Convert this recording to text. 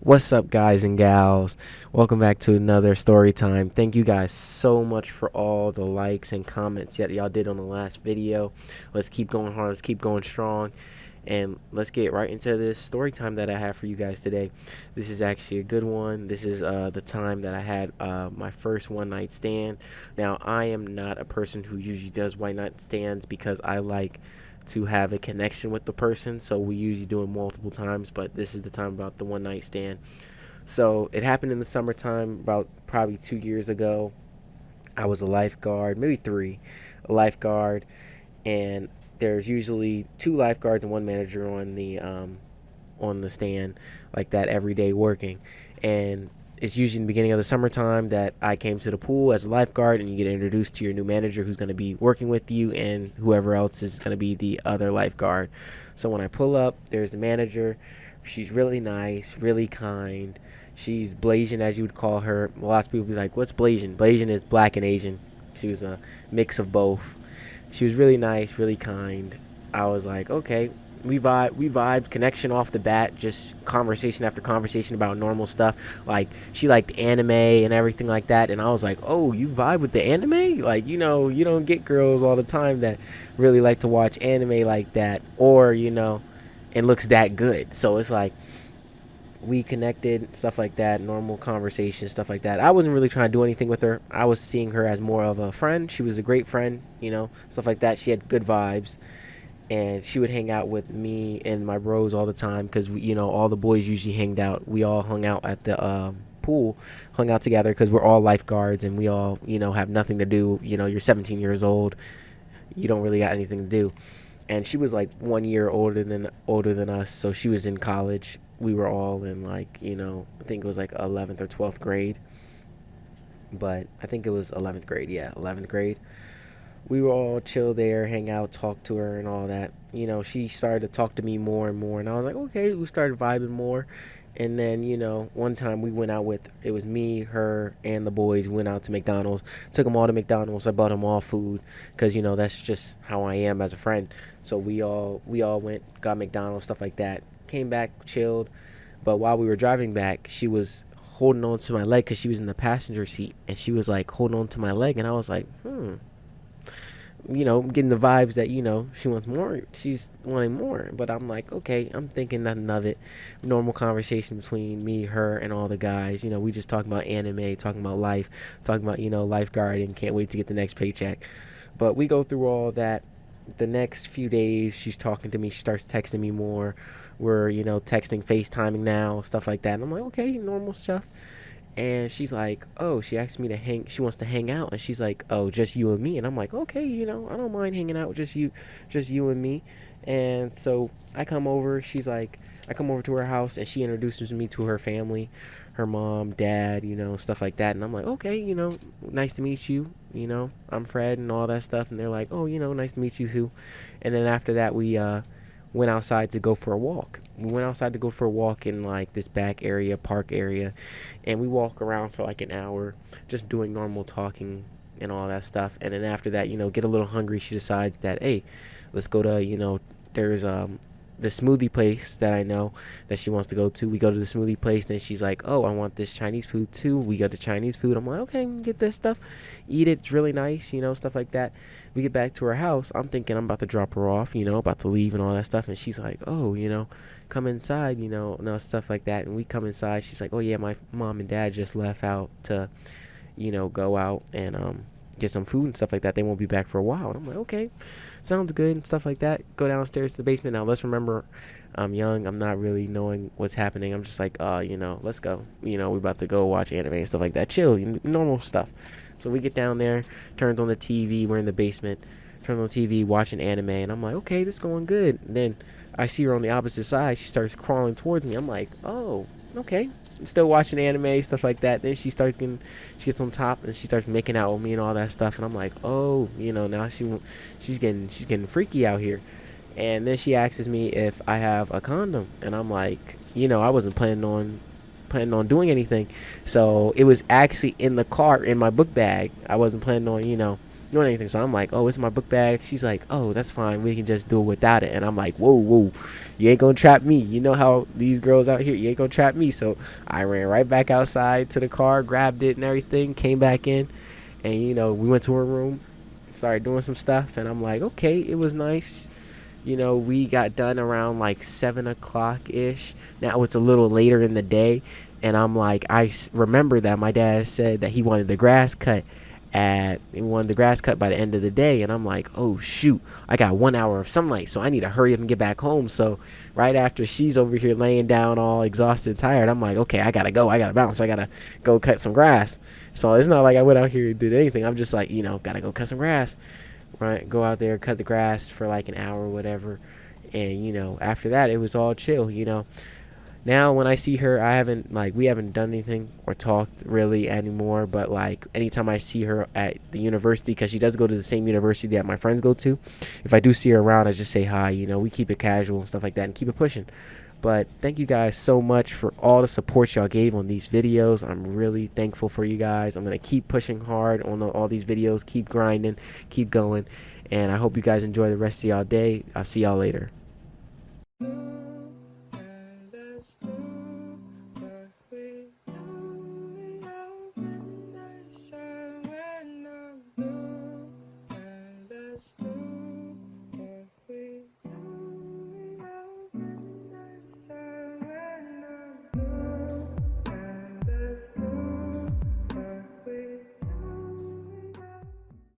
What's up, guys and gals? Welcome back to another story time. Thank you guys so much for all the likes and comments that y'all did on the last video. Let's keep going hard. Let's keep going strong. And let's get right into this story time that I have for you guys today. This is actually a good one. This is the time that I had my first one night stand. Now, I am not a person who usually does one night stands because I like to have a connection with the person, so we usually do it multiple times, but this is the time about the one night stand. So it happened in the summertime, about probably 2 years ago. I was a lifeguard, maybe three, a lifeguard, and there's usually two lifeguards and one manager on the stand like that every day working. And it's usually in the beginning of the summertime that I came to the pool as a lifeguard, and you get introduced to your new manager who's going to be working with you, and whoever else is going to be the other lifeguard. So when I pull up, there's the manager. She's really nice, really kind. She's Blasian, as you would call her. Lots of people be like, "What's Blasian?" Blasian is black and Asian. She was a mix of both. She was really nice, really kind. I was like, okay, we vibed, connection off the bat, just conversation after conversation about normal stuff. Like, she liked anime and everything like that, and I was like, oh, you vibe with the anime? Like, you don't get girls all the time that really like to watch anime like that, or and looks that good. So it's like we connected, stuff like that, normal conversation, stuff like that. I wasn't really trying to do anything with her. I was seeing her as more of a friend. She was a great friend, stuff like that. She had good vibes, and she would hang out with me and my bros all the time because all the boys usually hanged out. We all hung out at the pool, hung out together because we're all lifeguards and we all have nothing to do. You're 17 years old, you don't really got anything to do. And she was like 1 year older than us, so she was in college. We were all in, like, I think it was like 11th or 12th grade, but I think it was 11th grade. Yeah, 11th grade. We were all chill there, hang out, talk to her and all that. She started to talk to me more and more, and I was like, okay. We started vibing more. And then, one time we went out with, it was me, her, and the boys. We went out to McDonald's, took them all to McDonald's. I bought them all food because, that's just how I am as a friend. So we all went, got McDonald's, stuff like that. Came back, chilled. But while we were driving back, she was holding on to my leg because she was in the passenger seat, and she was like holding on to my leg, and I was like, getting the vibes that, she wants more. She's wanting more. But I'm like, okay, I'm thinking nothing of it. Normal conversation between me, her, and all the guys. We just talking about anime, talking about life, talking about, lifeguarding. Can't wait to get the next paycheck. But we go through all that. The next few days, she's talking to me. She starts texting me more. We're, texting, FaceTiming now, stuff like that. And I'm like, okay, normal stuff. And she's like, oh, she asked me to hang, she wants to hang out, and she's like, oh, just you and me. And I'm like, okay, I don't mind hanging out with just you and me. And so I come over. I come over to her house, and she introduces me to her family, her mom, dad, stuff like that. And I'm like, okay, nice to meet you. I'm Fred and all that stuff. And they're like, oh, nice to meet you too. And then after that, we went outside to go for a walk. We went outside to go for a walk in, like, this back area, park area, and we walk around for like an hour, just doing normal talking and all that stuff. And then after that, get a little hungry. She decides that, hey, let's go to, there's the smoothie place that I know that she wants to go to. We go to the smoothie place. Then she's like, oh, I want this Chinese food too. We go to Chinese food. I'm like, okay, get this stuff, eat it. It's really nice, stuff like that. We get back to her house. I'm thinking I'm about to drop her off, about to leave and all that stuff. And she's like, oh, come inside, and stuff like that. And we come inside. She's like, oh yeah, my mom and dad just left out to, go out and get some food and stuff like that. They won't be back for a while. And I'm like, okay, sounds good and stuff like that. Go downstairs to the basement. Now let's remember, I'm young. I'm not really knowing what's happening. I'm just like, let's go. We're about to go watch anime and stuff like that. Chill, normal stuff. So we get down there, turns on the TV. We're in the basement. Turns on the TV, watching anime, and I'm like, okay, this is going good. And then I see her on the opposite side. She starts crawling towards me. I'm like, oh, okay. Still watching anime, stuff like that. Then she gets on top and she starts making out with me and all that stuff. And I'm like, oh, now she's getting freaky out here. And then she asks me if I have a condom, and I'm like, I wasn't planning on doing anything. So it was actually in the car in my book bag. I wasn't planning on, doing anything. So I'm like, oh, it's my book bag. She's like, oh, that's fine. We can just do it without it. And I'm like, whoa, whoa, you ain't gonna trap me. You know how these girls out here, you ain't gonna trap me. So I ran right back outside to the car, grabbed it and everything, came back in, and we went to her room, started doing some stuff, and I'm like, okay, it was nice. We got done around like 7 o'clock ish. Now it's a little later in the day, and I'm like, remember that my dad said that he wanted the grass cut by the end of the day, and I'm like, oh shoot, I got 1 hour of sunlight, so I need to hurry up and get back home. So right after she's over here laying down all exhausted, tired, I'm like, okay, I gotta go, I gotta bounce, I gotta go cut some grass. So it's not like I went out here and did anything. I'm just like, gotta go cut some grass, right? Go out there, cut the grass for like an hour or whatever, and after that it was all chill. Now when I see her, we haven't done anything or talked really anymore, but like anytime I see her at the university, because she does go to the same university that my friends go to, if I do see her around, I just say hi. We keep it casual and stuff like that and keep it pushing. But thank you guys so much for all the support y'all gave on these videos. I'm really thankful for you guys. I'm going to keep pushing hard on all these videos, keep grinding, keep going, and I hope you guys enjoy the rest of y'all day. I'll see y'all later.